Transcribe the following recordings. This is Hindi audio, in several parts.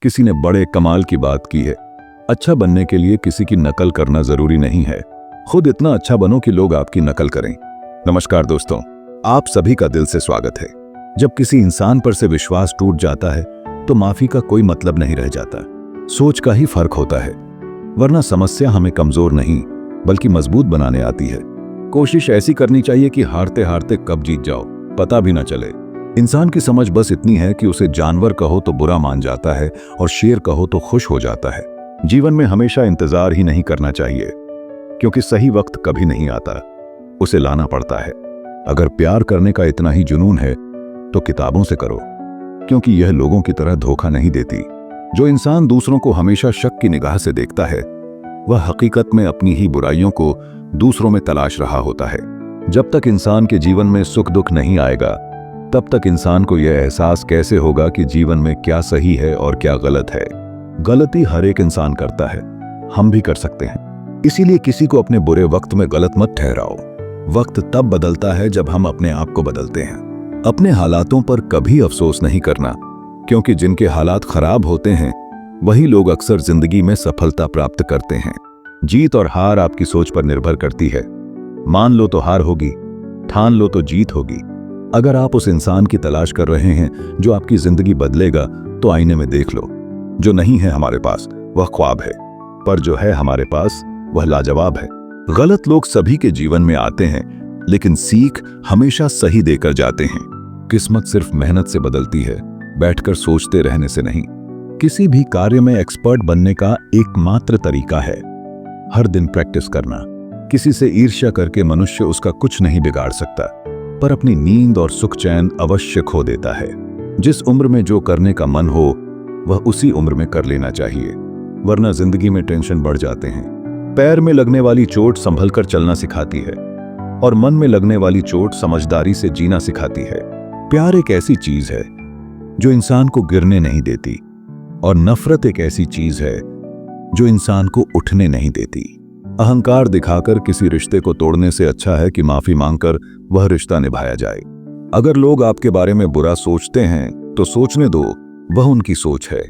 किसी ने बड़े कमाल की बात की है, अच्छा बनने के लिए किसी की नकल करना जरूरी नहीं है, खुद इतना अच्छा बनो कि लोग आपकी नकल करें। नमस्कार दोस्तों, आप सभी का दिल से स्वागत है। जब किसी इंसान पर से विश्वास टूट जाता है तो माफी का कोई मतलब नहीं रह जाता, सोच का ही फर्क होता है। वरना समस्या हमें कमजोर नहीं बल्कि मजबूत बनाने आती है। कोशिश ऐसी करनी चाहिए कि हारते हारते कब जीत जाओ पता भी ना चले। इंसान की समझ बस इतनी है कि उसे जानवर कहो तो बुरा मान जाता है और शेर कहो तो खुश हो जाता है। जीवन में हमेशा इंतजार ही नहीं करना चाहिए, क्योंकि सही वक्त कभी नहीं आता, उसे लाना पड़ता है। अगर प्यार करने का इतना ही जुनून है तो किताबों से करो, क्योंकि यह लोगों की तरह धोखा नहीं देती। जो इंसान दूसरों को हमेशा शक की निगाह से देखता है वह हकीकत में अपनी ही बुराइयों को दूसरों में तलाश रहा होता है। जब तक इंसान के जीवन में सुख दुख नहीं आएगा तब तक इंसान को यह एहसास कैसे होगा कि जीवन में क्या सही है और क्या गलत है। गलती हर एक इंसान करता है, हम भी कर सकते हैं। इसीलिए किसी को अपने बुरे वक्त में गलत मत ठहराओ। वक्त तब बदलता है जब हम अपने आप को बदलते हैं। अपने हालातों पर कभी अफसोस नहीं करना, क्योंकि जिनके हालात खराब होते हैं वही लोग अक्सर जिंदगी में सफलता प्राप्त करते हैं। जीत और हार आपकी सोच पर निर्भर करती है। मान लो तो हार होगी, ठान लो तो जीत होगी। अगर आप उस इंसान की तलाश कर रहे हैं जो आपकी जिंदगी बदलेगा तो आईने में देख लो। जो नहीं है हमारे पास वह ख्वाब है, पर जो है हमारे पास वह लाजवाब है। गलत लोग सभी के जीवन में आते हैं, लेकिन सीख हमेशा सही देकर जाते हैं। किस्मत सिर्फ मेहनत से बदलती है, बैठकर सोचते रहने से नहीं। किसी भी कार्य में एक्सपर्ट बनने का एकमात्र तरीका है हर दिन प्रैक्टिस करना। किसी से ईर्ष्या करके मनुष्य उसका कुछ नहीं बिगाड़ सकता, पर अपनी नींद और सुख चैन अवश्य खो देता है। जिस उम्र में जो करने का मन हो वह उसी उम्र में कर लेना चाहिए, वरना जिंदगी में टेंशन बढ़ जाते हैं। पैर में लगने वाली चोट संभल कर चलना सिखाती है और मन में लगने वाली चोट समझदारी से जीना सिखाती है। प्यार एक ऐसी चीज है जो इंसान को गिरने नहीं देती, और नफरत एक ऐसी चीज है जो इंसान को उठने नहीं देती। अहंकार दिखाकर किसी रिश्ते को तोड़ने से अच्छा है कि माफी मांगकर वह रिश्ता निभाया जाए। अगर लोग आपके बारे में बुरा सोचते हैं तो सोचने दो, वह उनकी सोच है।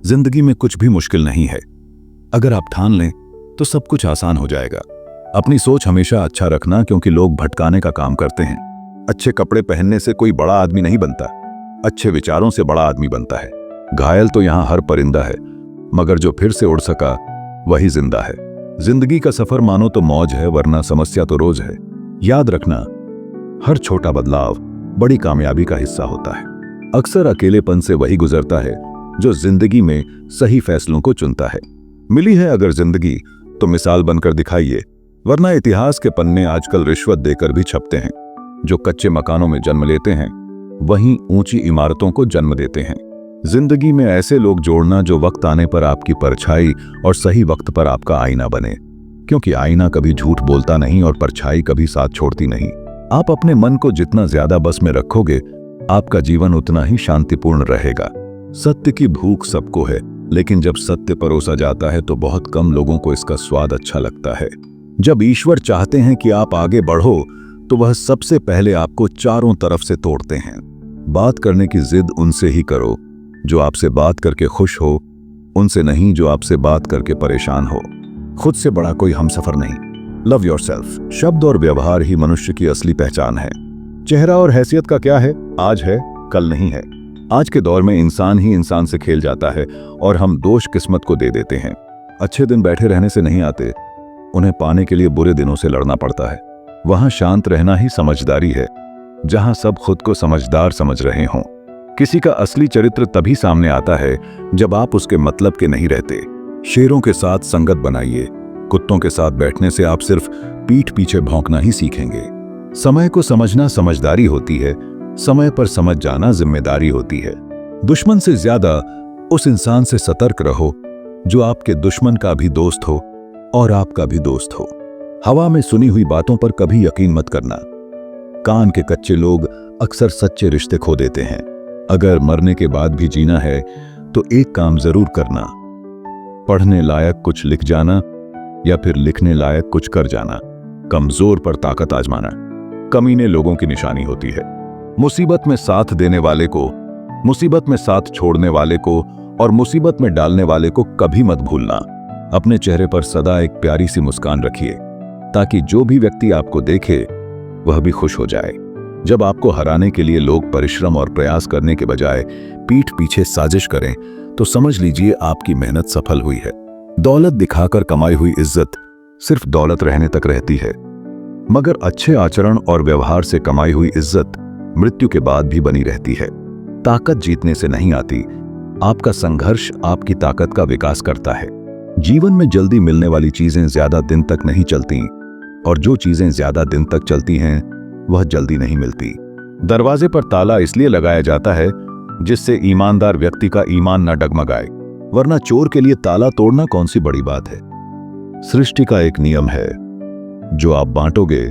जिंदगी में कुछ भी मुश्किल नहीं है, अगर आप ठान लें तो सब कुछ आसान हो जाएगा। अपनी सोच हमेशा अच्छा रखना, क्योंकि लोग भटकाने का काम करते हैं। अच्छे कपड़े पहनने से कोई बड़ा आदमी नहीं बनता, अच्छे विचारों से बड़ा आदमी बनता है। घायल तो यहां हर परिंदा है, मगर जो फिर से उड़ सका वही जिंदा है। जिंदगी का सफर मानो तो मौज है, वरना समस्या तो रोज है। याद रखना, हर छोटा बदलाव बड़ी कामयाबी का हिस्सा होता है। अक्सर अकेलेपन से वही गुजरता है जो जिंदगी में सही फैसलों को चुनता है। मिली है अगर जिंदगी तो मिसाल बनकर दिखाइए, वरना इतिहास के पन्ने आजकल रिश्वत देकर भी छपते हैं। जो कच्चे मकानों में जन्म लेते हैं वहीं ऊंची इमारतों को जन्म देते हैं। जिंदगी में ऐसे लोग जोड़ना जो वक्त आने पर आपकी परछाई और सही वक्त पर आपका आईना बने, क्योंकि आईना कभी झूठ बोलता नहीं और परछाई कभी साथ छोड़ती नहीं। आप अपने मन को जितना ज्यादा बस में रखोगे आपका जीवन उतना ही शांतिपूर्ण रहेगा। सत्य की भूख सबको है, लेकिन जब सत्य परोसा जाता है तो बहुत कम लोगों को इसका स्वाद अच्छा लगता है। जब ईश्वर चाहते हैं कि आप आगे बढ़ो तो वह सबसे पहले आपको चारों तरफ से तोड़ते हैं। बात करने की जिद उनसे ही करो जो आपसे बात करके खुश हो, उनसे नहीं जो आपसे बात करके परेशान हो। खुद से बड़ा कोई हमसफर नहीं। Love yourself. शब्द और व्यवहार ही मनुष्य की असली पहचान है। चेहरा और हैसियत का क्या है, आज है कल नहीं है। आज के दौर में इंसान ही इंसान से खेल जाता है और हम दोष किस्मत को दे देते हैं। अच्छे दिन बैठे रहने से नहीं आते, उन्हें पाने के लिए बुरे दिनों से लड़ना पड़ता है। वहां शांत रहना ही समझदारी है, जहां सब खुद को समझदार समझ रहे हों। किसी का असली चरित्र तभी सामने आता है जब आप उसके मतलब के नहीं रहते। शेरों के साथ संगत बनाइए, कुत्तों के साथ बैठने से आप सिर्फ पीठ पीछे भौंकना ही सीखेंगे। समय को समझना समझदारी होती है, समय पर समझ जाना जिम्मेदारी होती है। दुश्मन से ज्यादा उस इंसान से सतर्क रहो जो आपके दुश्मन का भी दोस्त हो और आपका भी दोस्त हो। हवा में सुनी हुई बातों पर कभी यकीन मत करना। कान के कच्चे लोग अक्सर सच्चे रिश्ते खो देते हैं। अगर मरने के बाद भी जीना है तो एक काम जरूर करना, पढ़ने लायक कुछ लिख जाना या फिर लिखने लायक कुछ कर जाना। कमजोर पर ताकत आजमाना कमीने लोगों की निशानी होती है। मुसीबत में साथ देने वाले को, मुसीबत में साथ छोड़ने वाले को और मुसीबत में डालने वाले को कभी मत भूलना। अपने चेहरे पर सदा एक प्यारी सी मुस्कान रखिए, ताकि जो भी व्यक्ति आपको देखे वह भी खुश हो जाए। जब आपको हराने के लिए लोग परिश्रम और प्रयास करने के बजाय पीठ पीछे साजिश करें, तो समझ लीजिए आपकी मेहनत सफल हुई है। दौलत दिखाकर कमाई हुई इज्जत सिर्फ दौलत रहने तक रहती है, मगर अच्छे आचरण और व्यवहार से कमाई हुई इज्जत मृत्यु के बाद भी बनी रहती है। ताकत जीतने से नहीं आती, आपका संघर्ष आपकी ताकत का विकास करता है। जीवन में जल्दी मिलने वाली चीजें ज्यादा दिन तक नहीं चलती, और जो चीजें ज्यादा दिन तक चलती हैं वह जल्दी नहीं मिलती। दरवाजे पर ताला इसलिए लगाया जाता है जिससे ईमानदार व्यक्ति का ईमान न डगमगाए, वरना चोर के लिए ताला तोड़ना कौन सी बड़ी बात है। सृष्टि का एक नियम है, जो आप बांटोगे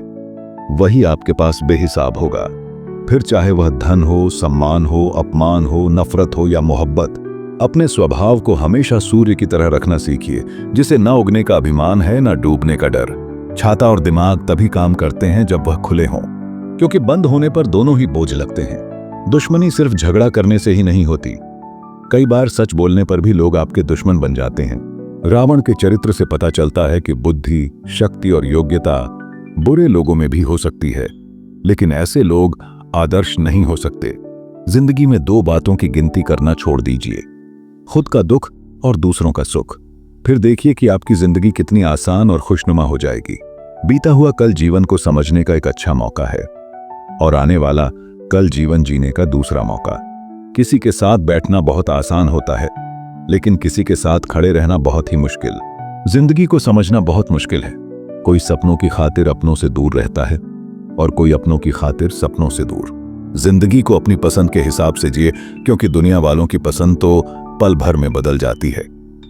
वही आपके पास बेहिसाब होगा। फिर चाहे वह धन हो, सम्मान हो, अपमान हो, नफरत हो या मोहब्बत, अपने स्वभाव को हमेशा सूर्य की तरह रखना सीखिए, जिसे न उगने का अभिमान है न डूबने का डर। छाता और दिमाग तभी काम करते हैं जब वह खुले हों, क्योंकि बंद होने पर दोनों ही बोझ लगते हैं। दुश्मनी सिर्फ झगड़ा करने से ही नहीं होती, कई बार सच बोलने पर भी लोग आपके दुश्मन बन जाते हैं। रावण के चरित्र से पता चलता है कि बुद्धि, शक्ति और योग्यता बुरे लोगों में भी हो सकती है, लेकिन ऐसे लोग आदर्श नहीं हो सकते। जिंदगी में दो बातों की गिनती करना छोड़ दीजिए, खुद का दुख और दूसरों का सुख। फिर देखिए कि आपकी जिंदगी कितनी आसान और खुशनुमा हो जाएगी। बीता हुआ कल जीवन को समझने का एक अच्छा मौका है, और आने वाला कल जीवन जीने का दूसरा मौका। किसी के साथ बैठना बहुत आसान होता है, लेकिन किसी के साथ खड़े रहना बहुत ही मुश्किल। जिंदगी को समझना बहुत मुश्किल है। कोई सपनों की खातिर अपनों से दूर रहता है, और कोई अपनों की खातिर सपनों से दूर। जिंदगी को अपनी पसंद के हिसाब से जिए, क्योंकि दुनिया वालों की पसंद तो पल भर में बदल जाती है।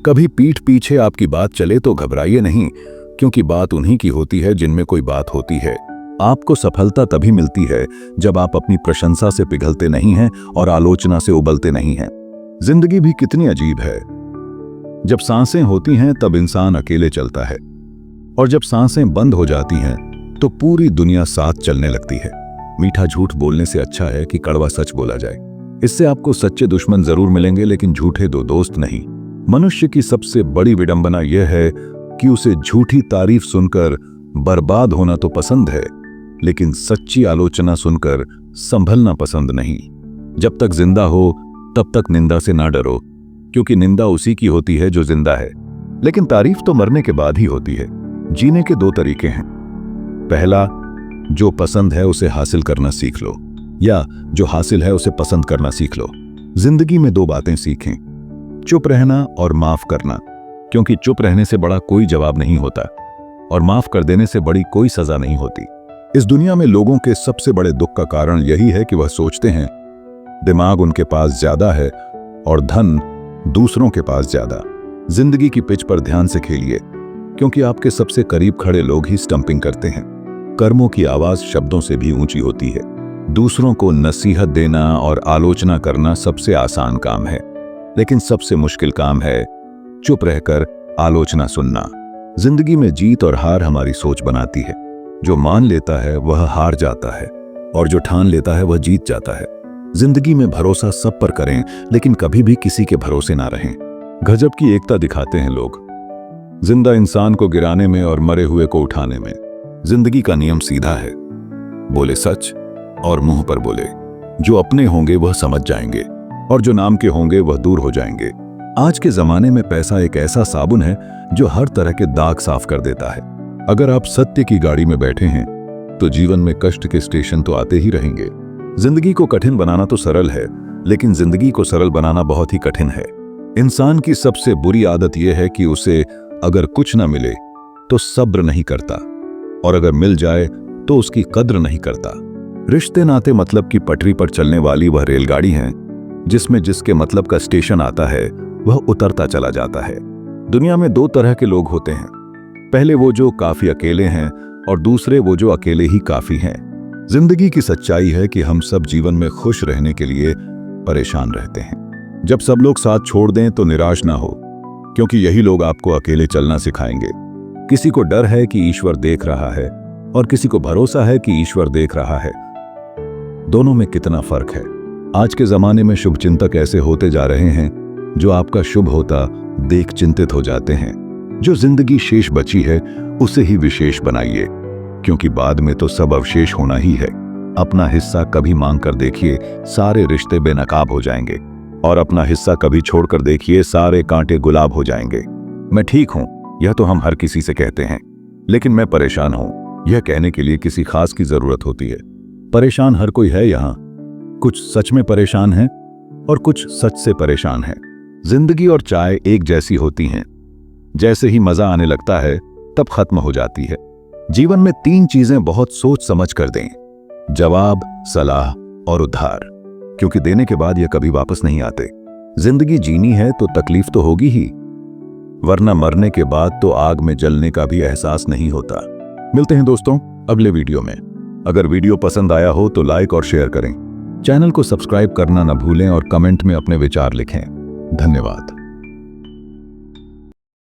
कभी पीठ पीछे आपकी बात चले तो घबराइए नहीं, क्योंकि बात उन्हीं की होती है जिनमें कोई बात होती है। आपको सफलता तभी मिलती है जब आप अपनी प्रशंसा से पिघलते नहीं हैं और आलोचना से उबलते नहीं हैं। जिंदगी भी कितनी अजीब है। जब सांसें होती हैं तब इंसान अकेले चलता है, और जब सांसें बंद हो जाती हैं तो पूरी दुनिया साथ चलने लगती है। मीठा झूठ बोलने से अच्छा है कि कड़वा सच बोला जाए। इससे आपको सच्चे दुश्मन जरूर मिलेंगे, लेकिन झूठे दो दोस्त नहीं। मनुष्य की सबसे बड़ी विडंबना यह है कि उसे झूठी तारीफ सुनकर बर्बाद होना तो पसंद है, लेकिन सच्ची आलोचना सुनकर संभलना पसंद नहीं। जब तक जिंदा हो तब तक निंदा से ना डरो, क्योंकि निंदा उसी की होती है जो जिंदा है, लेकिन तारीफ तो मरने के बाद ही होती है। जीने के दो तरीके हैं। पहला, जो पसंद है उसे हासिल करना सीख लो, या जो हासिल है उसे पसंद करना सीख लो। जिंदगी में दो बातें सीखें, चुप रहना और माफ करना, क्योंकि चुप रहने से बड़ा कोई जवाब नहीं होता, और माफ कर देने से बड़ी कोई सजा नहीं होती। इस दुनिया में लोगों के सबसे बड़े दुख का कारण यही है कि वह सोचते हैं दिमाग उनके पास ज्यादा है और धन दूसरों के पास ज्यादा। जिंदगी की पिच पर ध्यान से खेलिए, क्योंकि आपके सबसे करीब खड़े लोग ही स्टंपिंग करते हैं। कर्मों की आवाज शब्दों से भी ऊंची होती है। दूसरों को नसीहत देना और आलोचना करना सबसे आसान काम है, लेकिन सबसे मुश्किल काम है चुप रहकर आलोचना सुनना। जिंदगी में जीत और हार हमारी सोच बनाती है। जो मान लेता है वह हार जाता है, और जो ठान लेता है वह जीत जाता है। जिंदगी में भरोसा सब पर करें, लेकिन कभी भी किसी के भरोसे ना रहें। गजब की एकता दिखाते हैं लोग, जिंदा इंसान को गिराने में और मरे हुए को उठाने में। जिंदगी का नियम सीधा है, बोले सच और मुंह पर बोले। जो अपने होंगे वह समझ जाएंगे, और जो नाम के होंगे वह दूर हो जाएंगे। आज के जमाने में पैसा एक ऐसा साबुन है जो हर तरह के दाग साफ कर देता है। अगर आप सत्य की गाड़ी में बैठे हैं तो जीवन में कष्ट के स्टेशन तो आते ही रहेंगे। जिंदगी को कठिन बनाना तो सरल है, लेकिन जिंदगी को सरल बनाना बहुत ही कठिन है। इंसान की सबसे बुरी आदत यह है कि उसे अगर कुछ ना मिले तो सब्र नहीं करता, और अगर मिल जाए तो उसकी कद्र नहीं करता। रिश्ते नाते मतलब की पटरी पर चलने वाली वह रेलगाड़ी है जिसमें जिसके मतलब का स्टेशन आता है वह उतरता चला जाता है। दुनिया में दो तरह के लोग होते हैं, पहले वो जो काफी अकेले हैं, और दूसरे वो जो अकेले ही काफी हैं। जिंदगी की सच्चाई है कि हम सब जीवन में खुश रहने के लिए परेशान रहते हैं। जब सब लोग साथ छोड़ दें तो निराश ना हो, क्योंकि यही लोग आपको अकेले चलना सिखाएंगे। किसी को डर है कि ईश्वर देख रहा है, और किसी को भरोसा है कि ईश्वर देख रहा है। दोनों में कितना फर्क है। आज के जमाने में शुभचिंतक ऐसे होते जा रहे हैं जो आपका शुभ होता देख चिंतित हो जाते हैं। जो जिंदगी शेष बची है उसे ही विशेष बनाइए, क्योंकि बाद में तो सब अवशेष होना ही है। अपना हिस्सा कभी मांग कर देखिए, सारे रिश्ते बेनकाब हो जाएंगे, और अपना हिस्सा कभी छोड़कर देखिए, सारे कांटे गुलाब हो जाएंगे। मैं ठीक हूं, यह तो हम हर किसी से कहते हैं, लेकिन मैं परेशान हूं, यह कहने के लिए किसी खास की जरूरत होती है। परेशान हर कोई है यहाँ। कुछ सच में परेशान है और कुछ सच से परेशान है। जिंदगी और चाय एक जैसी होती हैं, जैसे ही मजा आने लगता है तब खत्म हो जाती है। जीवन में 3 चीजें बहुत सोच समझ कर दें: जवाब, सलाह और उद्धार, क्योंकि देने के बाद यह कभी वापस नहीं आते। जिंदगी जीनी है तो तकलीफ तो होगी ही, वरना मरने के बाद तो आग में जलने का भी एहसास नहीं होता। मिलते हैं दोस्तों अगले वीडियो में। अगर वीडियो पसंद आया हो तो लाइक और शेयर करें। चैनल को सब्सक्राइब करना न भूलें और कमेंट में अपने विचार लिखें। धन्यवाद।